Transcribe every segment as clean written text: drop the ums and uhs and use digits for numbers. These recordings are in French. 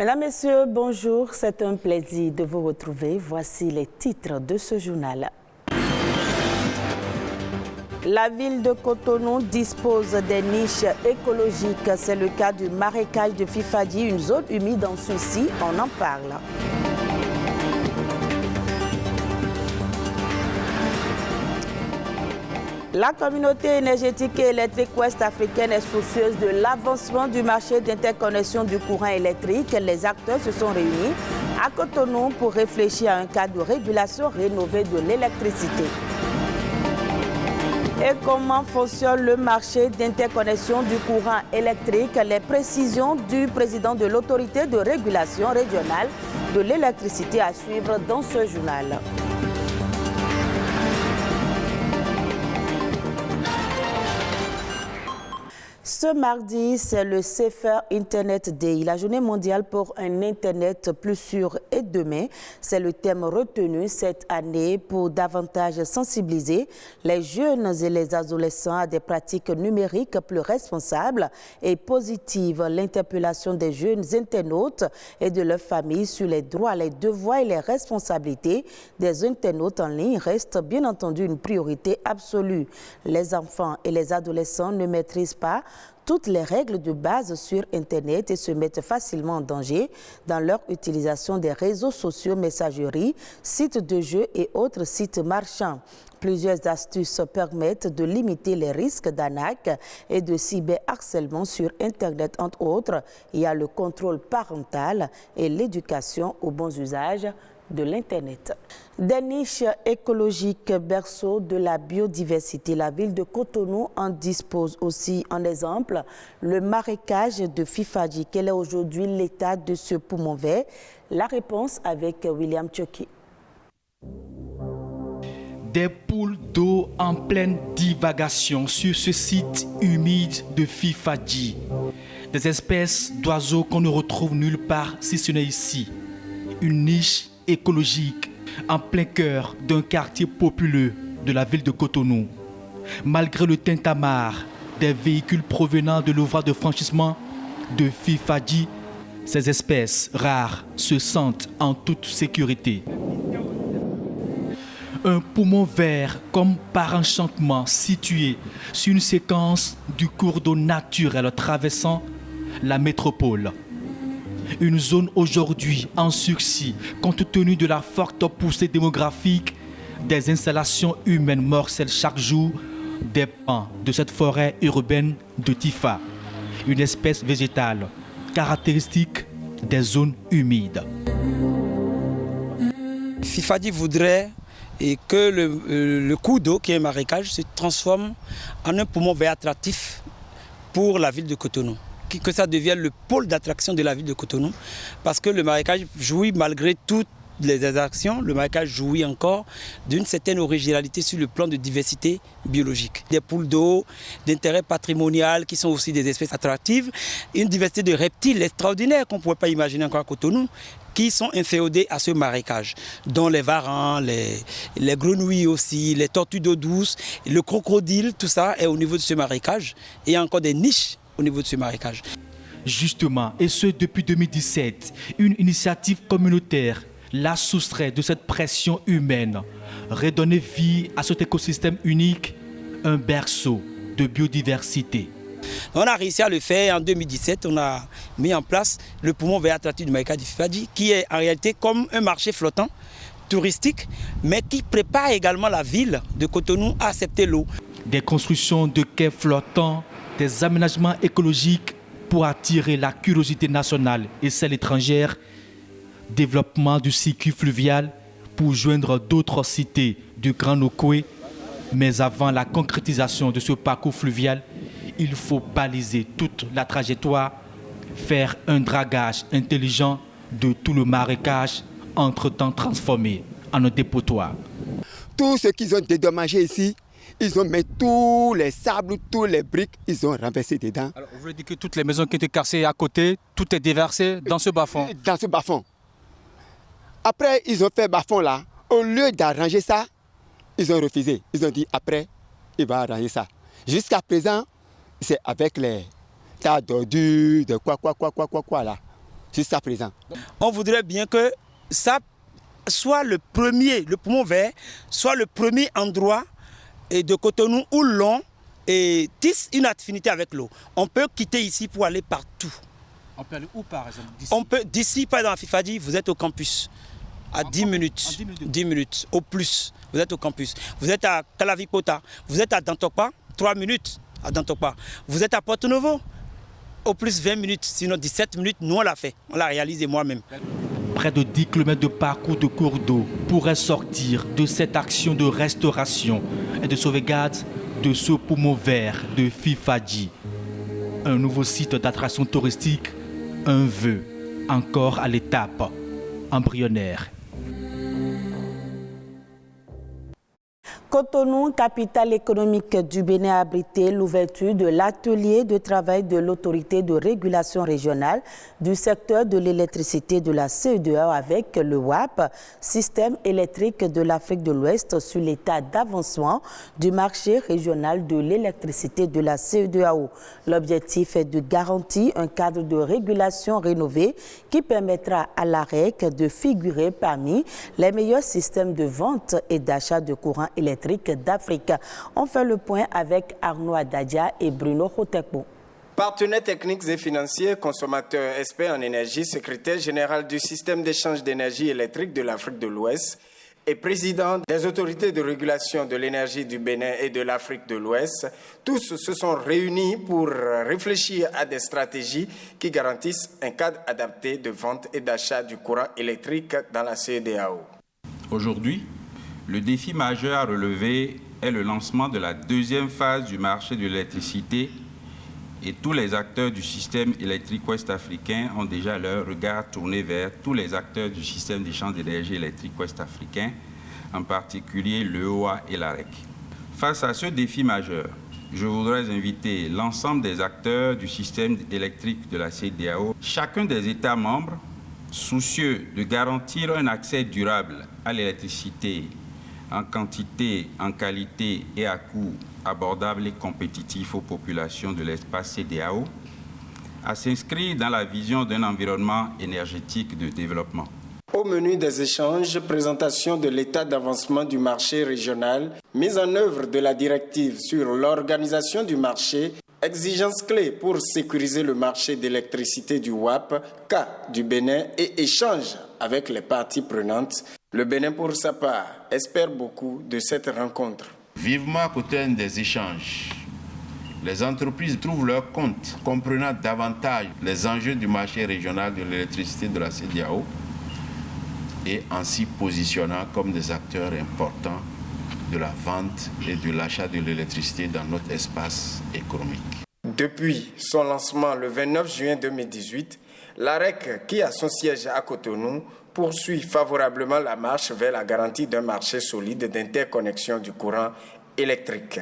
Mesdames, Messieurs, bonjour. C'est un plaisir de vous retrouver. Voici les titres de ce journal. La ville de Cotonou dispose des niches écologiques. C'est le cas du marécage de Fifadi, une zone humide en Suisse. On en parle. La communauté énergétique et électrique ouest-africaine est soucieuse de l'avancement du marché d'interconnexion du courant électrique. Les acteurs se sont réunis à Cotonou pour réfléchir à un cadre de régulation rénové de l'électricité. Et comment fonctionne le marché d'interconnexion du courant électrique? Les précisions du président de l'autorité de régulation régionale de l'électricité à suivre dans ce journal. Ce mardi, c'est le Safer Internet Day, la journée mondiale pour un Internet plus sûr. Et demain, c'est le thème retenu cette année pour davantage sensibiliser les jeunes et les adolescents à des pratiques numériques plus responsables et positives. L'interpellation des jeunes internautes et de leurs familles sur les droits, les devoirs et les responsabilités des internautes en ligne reste bien entendu une priorité absolue. Les enfants et les adolescents ne maîtrisent pas toutes les règles de base sur Internet et se mettent facilement en danger dans leur utilisation des réseaux sociaux, messageries, sites de jeux et autres sites marchands. Plusieurs astuces permettent de limiter les risques d'arnaque et de cyberharcèlement sur Internet, entre autres. Il y a le contrôle parental et l'éducation aux bons usages de l'Internet. Des niches écologiques, berceau de la biodiversité. La ville de Cotonou en dispose aussi. En exemple, le marécage de Fifadi. Quel est aujourd'hui l'état de ce poumon vert? La réponse avec William Tchoki. Des poules d'eau en pleine divagation sur ce site humide de Fifadi. Des espèces d'oiseaux qu'on ne retrouve nulle part si ce n'est ici. Une niche écologique en plein cœur d'un quartier populeux de la ville de Cotonou. Malgré le tintamarre des véhicules provenant de l'ouvrage de franchissement de Fifadi, ces espèces rares se sentent en toute sécurité. Un poumon vert comme par enchantement situé sur une séquence du cours d'eau naturel traversant la métropole. Une zone aujourd'hui en sursis compte tenu de la forte poussée démographique des installations humaines morcellent chaque jour des pans de cette forêt urbaine de Tifa, une espèce végétale caractéristique des zones humides. Fifadi voudrait que le cours d'eau, qui est un marécage, se transforme en un poumon vert attractif pour la ville de Cotonou. Que ça devienne le pôle d'attraction de la ville de Cotonou, parce que le marécage jouit, malgré toutes les actions, le marécage jouit encore d'une certaine originalité sur le plan de diversité biologique. Des poules d'eau, d'intérêt patrimonial qui sont aussi des espèces attractives, une diversité de reptiles extraordinaires qu'on ne pouvait pas imaginer encore à Cotonou, qui sont inféodés à ce marécage, dont les varans, les grenouilles aussi, les tortues d'eau douce, le crocodile, tout ça est au niveau de ce marécage. Et il y a encore des niches au niveau de ce marécage. Justement, et ce depuis 2017, une initiative communautaire l'a soustrait de cette pression humaine, redonner vie à cet écosystème unique, un berceau de biodiversité. On a réussi à le faire en 2017, on a mis en place le poumon vert attractif du marécage de Fifadi, qui est en réalité comme un marché flottant, touristique, mais qui prépare également la ville de Cotonou à accepter l'eau. Des constructions de quais flottants, des aménagements écologiques pour attirer la curiosité nationale et celle étrangère, développement du circuit fluvial pour joindre d'autres cités du Grand Nokoué. Mais avant la concrétisation de ce parcours fluvial, il faut baliser toute la trajectoire, faire un dragage intelligent de tout le marécage, entre-temps transformé en un dépotoir. Tout ce qu'ils ont dédommagé ici, ils ont mis tous les sables, tous les briques, ils ont renversé dedans. Alors, vous voulez dire que toutes les maisons qui étaient cassées à côté, tout est déversé dans ce bas-fond? Dans ce bas-fond. Après, ils ont fait bas-fond là. Au lieu d'arranger ça, ils ont refusé. Ils ont dit après, il va arranger ça. Jusqu'à présent, c'est avec les tas d'ordures, de quoi là. jusqu'à présent. On voudrait bien que ça soit le poumon vert, soit le premier endroit de Cotonou où l'on tisse une affinité avec l'eau. On peut quitter ici pour aller partout. On peut aller où par exemple d'ici? On peut, d'ici, par exemple, à Fifadi, vous êtes au campus. À 10 minutes. 10 minutes, au plus. Vous êtes au campus. Vous êtes à Kalavikota. Vous êtes à Dantokpa, 3 minutes à Dantokpa. Vous êtes à Porto Novo, au plus 20 minutes. Sinon 17 minutes, nous on l'a fait. On l'a réalisé moi-même. Près de 10 km de parcours de cours d'eau pourraient sortir de cette action de restauration et de sauvegarde de ce poumon vert de Fifadi. Un nouveau site d'attraction touristique, un vœu encore à l'étape embryonnaire. Cotonou, capitale économique du Bénin, a abrité l'ouverture de l'atelier de travail de l'autorité de régulation régionale du secteur de l'électricité de la CEDEAO avec le WAP, Système électrique de l'Afrique de l'Ouest, sur l'état d'avancement du marché régional de l'électricité de la CEDEAO. L'objectif est de garantir un cadre de régulation rénové qui permettra à l'AREC de figurer parmi les meilleurs systèmes de vente et d'achat de courant électrique d'Afrique. On fait le point avec Arnaud Adadia et Bruno Hotekbo. Partenaires techniques et financiers, consommateurs experts en énergie, secrétaire général du système d'échange d'énergie électrique de l'Afrique de l'Ouest et président des autorités de régulation de l'énergie du Bénin et de l'Afrique de l'Ouest, tous se sont réunis pour réfléchir à des stratégies qui garantissent un cadre adapté de vente et d'achat du courant électrique dans la CEDEAO. Aujourd'hui, le défi majeur à relever est le lancement de la deuxième phase du marché de l'électricité et tous les acteurs du système électrique ouest-africain ont déjà leur regard tourné vers tous les acteurs du système d'échange d'énergie électrique ouest-africain, en particulier l'EOA et l'AREC. Face à ce défi majeur, je voudrais inviter l'ensemble des acteurs du système électrique de la CEDEAO, chacun des États membres, soucieux de garantir un accès durable à l'électricité en quantité, en qualité et à coût abordable et compétitif aux populations de l'espace CEDEAO, à s'inscrire dans la vision d'un environnement énergétique de développement. Au menu des échanges, présentation de l'état d'avancement du marché régional, mise en œuvre de la directive sur l'organisation du marché, exigences clés pour sécuriser le marché d'électricité du WAP, cas du Bénin et échange avec les parties prenantes. Le Bénin, pour sa part, espère beaucoup de cette rencontre. Vivement à côté des échanges, les entreprises trouvent leur compte, comprenant davantage les enjeux du marché régional de l'électricité de la CEDEAO et en s'y positionnant comme des acteurs importants de la vente et de l'achat de l'électricité dans notre espace économique. Depuis son lancement le 29 juin 2018, l'AREC, qui a son siège à Cotonou, poursuit favorablement la marche vers la garantie d'un marché solide d'interconnexion du courant électrique.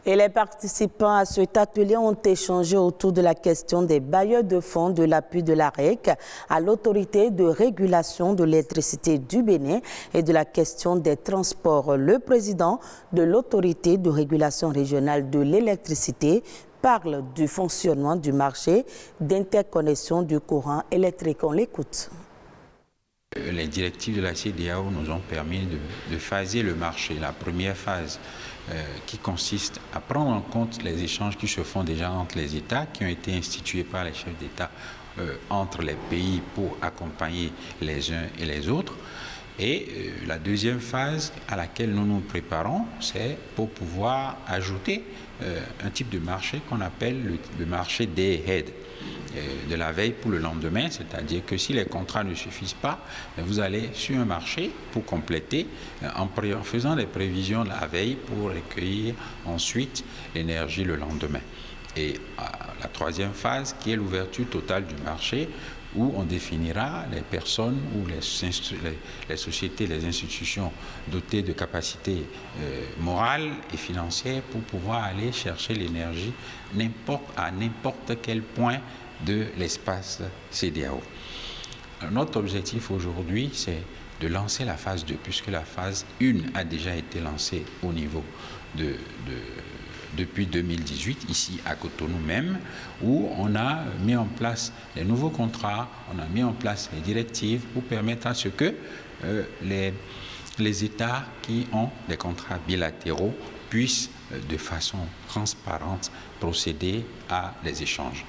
Et les participants à cet atelier ont échangé autour de la question des bailleurs de fonds de l'appui de l'AREC à l'autorité de régulation de l'électricité du Bénin et de la question des transports. Le président de l'autorité de régulation régionale de l'électricité parle du fonctionnement du marché d'interconnexion du courant électrique. On l'écoute. Les directives de la CEDEAO nous ont permis de phaser le marché. La première phase qui consiste à prendre en compte les échanges qui se font déjà entre les États, qui ont été institués par les chefs d'État entre les pays pour accompagner les uns et les autres. Et la deuxième phase à laquelle nous nous préparons, c'est pour pouvoir ajouter un type de marché qu'on appelle le marché day ahead, de la veille pour le lendemain, c'est-à-dire que si les contrats ne suffisent pas, vous allez sur un marché pour compléter en faisant des prévisions la veille pour recueillir ensuite l'énergie le lendemain. Et la troisième phase qui est l'ouverture totale du marché, où on définira les personnes ou les sociétés, les institutions dotées de capacités morales et financières pour pouvoir aller chercher l'énergie à n'importe quel point de l'espace CEDEAO. Notre objectif aujourd'hui, c'est de lancer la phase 2, puisque la phase 1 a déjà été lancée au niveau depuis 2018, ici à Cotonou même, où on a mis en place les nouveaux contrats, on a mis en place les directives pour permettre à ce que les États qui ont des contrats bilatéraux puissent de façon transparente procéder à des échanges.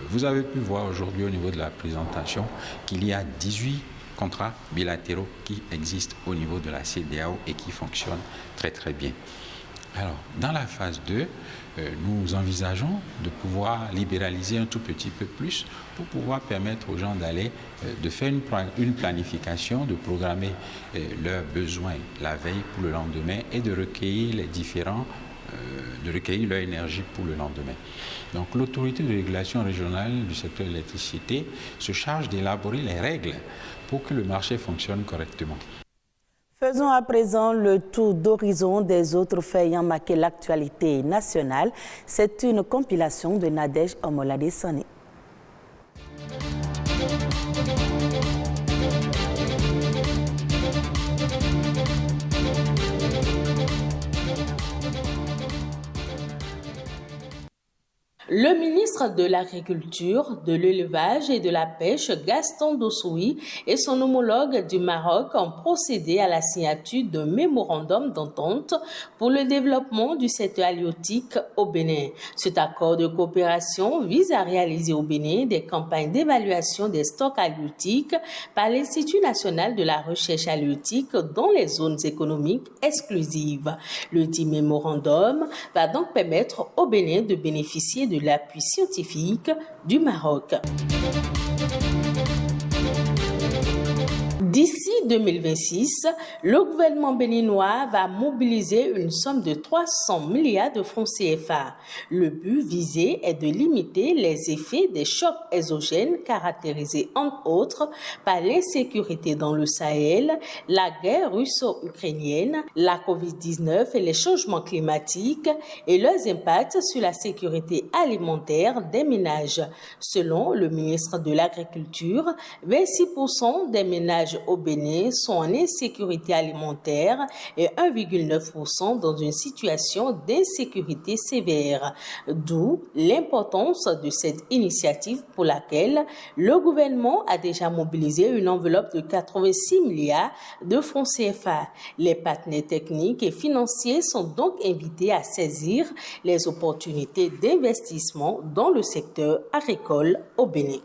Vous avez pu voir aujourd'hui au niveau de la présentation qu'il y a 18 contrats bilatéraux qui existent au niveau de la CEDEAO et qui fonctionnent très très bien. Alors, dans la phase 2, nous envisageons de pouvoir libéraliser un tout petit peu plus pour pouvoir permettre aux gens d'aller, de faire une planification, de programmer leurs besoins la veille pour le lendemain et de recueillir de recueillir leur énergie pour le lendemain. Donc l'autorité de régulation régionale du secteur de l'électricité se charge d'élaborer les règles pour que le marché fonctionne correctement. Faisons à présent le tour d'horizon des autres faits ayant marqué l'actualité nationale. C'est une compilation de Nadège Omolade Sané. Le ministre de l'Agriculture, de l'Élevage et de la Pêche, Gaston Dossoui, et son homologue du Maroc ont procédé à la signature d'un mémorandum d'entente pour le développement du secteur halieutique au Bénin. Cet accord de coopération vise à réaliser au Bénin des campagnes d'évaluation des stocks halieutiques par l'Institut national de la recherche halieutique dans les zones économiques exclusives. Le dit mémorandum va donc permettre au Bénin de bénéficier de l'appui scientifique du Maroc. D'ici 2026, le gouvernement béninois va mobiliser une somme de 300 milliards de francs CFA. Le but visé est de limiter les effets des chocs exogènes caractérisés entre autres par l'insécurité dans le Sahel, la guerre russo-ukrainienne, la COVID-19 et les changements climatiques et leurs impacts sur la sécurité alimentaire des ménages. Selon le ministre de l'Agriculture, 26% des ménages au Bénin sont en insécurité alimentaire et 1,9% dans une situation d'insécurité sévère. D'où l'importance de cette initiative pour laquelle le gouvernement a déjà mobilisé une enveloppe de 86 milliards de francs CFA. Les partenaires techniques et financiers sont donc invités à saisir les opportunités d'investissement dans le secteur agricole au Bénin.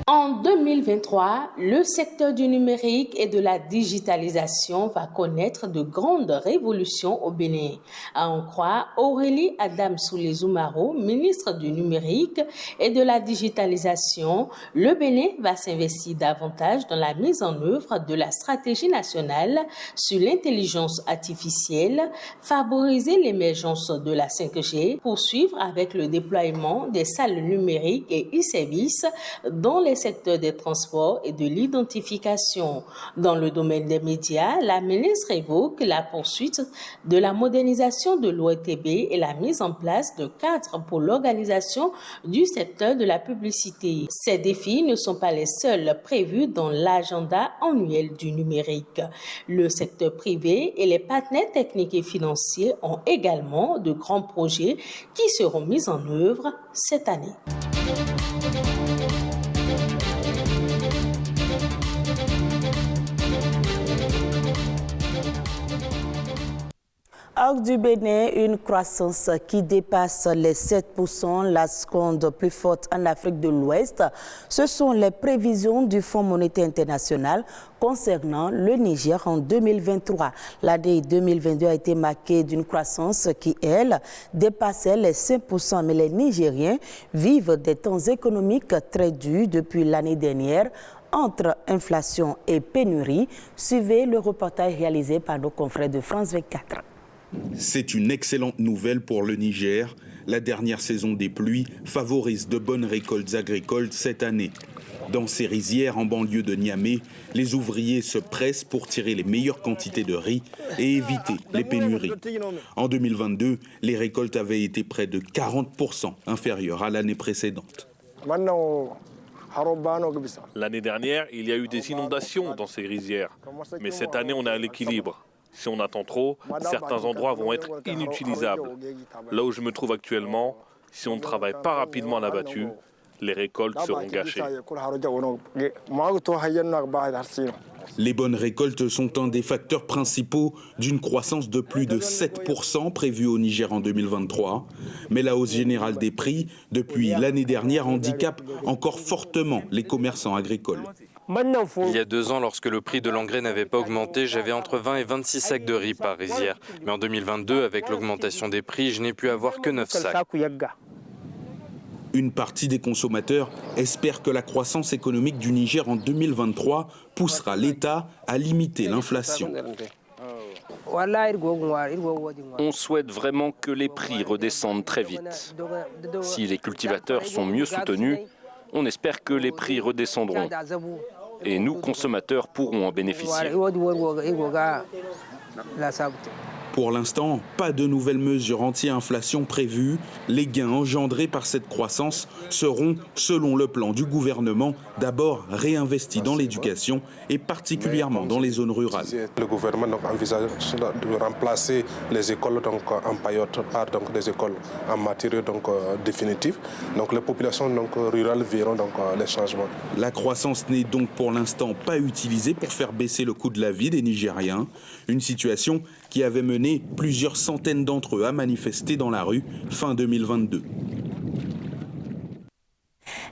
En 2023, le secteur du numérique et de la digitalisation va connaître de grandes révolutions au Bénin. À en croire Aurélie Adam Soulé-Zoumaro, ministre du numérique et de la digitalisation, le Bénin va s'investir davantage dans la mise en œuvre de la stratégie nationale sur l'intelligence artificielle, favoriser l'émergence de la 5G, poursuivre avec le déploiement des salles numériques et e-services dans les secteurs des transports et de l'identification. Dans le domaine des médias, la ministre évoque la poursuite de la modernisation de l'OETB et la mise en place de cadres pour l'organisation du secteur de la publicité. Ces défis ne sont pas les seuls prévus dans l'agenda annuel du numérique. Le secteur privé et les partenaires techniques et financiers ont également de grands projets qui seront mis en œuvre cette année. Hors du Bénin, une croissance qui dépasse les 7%, la seconde plus forte en Afrique de l'Ouest. Ce sont les prévisions du Fonds monétaire international concernant le Niger en 2023. L'année 2022 a été marquée d'une croissance qui, elle, dépassait les 5%. Mais les Nigériens vivent des temps économiques très durs depuis l'année dernière, entre inflation et pénurie. Suivez le reportage réalisé par nos confrères de France 24. C'est une excellente nouvelle pour le Niger. La dernière saison des pluies favorise de bonnes récoltes agricoles cette année. Dans ces rizières en banlieue de Niamey, les ouvriers se pressent pour tirer les meilleures quantités de riz et éviter les pénuries. En 2022, les récoltes avaient été près de 40% inférieures à l'année précédente. L'année dernière, il y a eu des inondations dans ces rizières. Mais cette année, on est à l'équilibre. Si on attend trop, certains endroits vont être inutilisables. Là où je me trouve actuellement, si on ne travaille pas rapidement la battue, les récoltes seront gâchées. Les bonnes récoltes sont un des facteurs principaux d'une croissance de plus de 7% prévue au Niger en 2023. Mais la hausse générale des prix depuis l'année dernière handicape encore fortement les commerçants agricoles. Il y a 2 ans, lorsque le prix de l'engrais n'avait pas augmenté, j'avais entre 20 et 26 sacs de riz par rizière. Mais en 2022, avec l'augmentation des prix, je n'ai pu avoir que 9 sacs. Une partie des consommateurs espère que la croissance économique du Niger en 2023 poussera l'État à limiter l'inflation. On souhaite vraiment que les prix redescendent très vite. Si les cultivateurs sont mieux soutenus, on espère que les prix redescendront. Et nous, consommateurs, pourrons en bénéficier. Pour l'instant, pas de nouvelles mesures anti-inflation prévues. Les gains engendrés par cette croissance seront, selon le plan du gouvernement, d'abord réinvestis dans l'éducation et particulièrement dans les zones rurales. Le gouvernement envisage de remplacer les écoles en paillotes par des écoles en matériaux définitifs. Donc les populations rurales verront les changements. La croissance n'est donc pour l'instant pas utilisée pour faire baisser le coût de la vie des Nigériens. Une situation qui avait mené plusieurs centaines d'entre eux à manifester dans la rue fin 2022.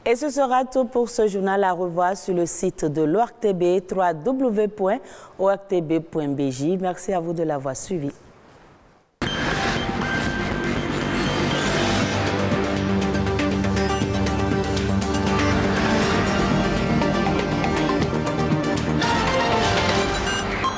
Et ce sera tout pour ce journal à revoir sur le site de l'ORTB, www.ortb.bj. Merci à vous de l'avoir suivi.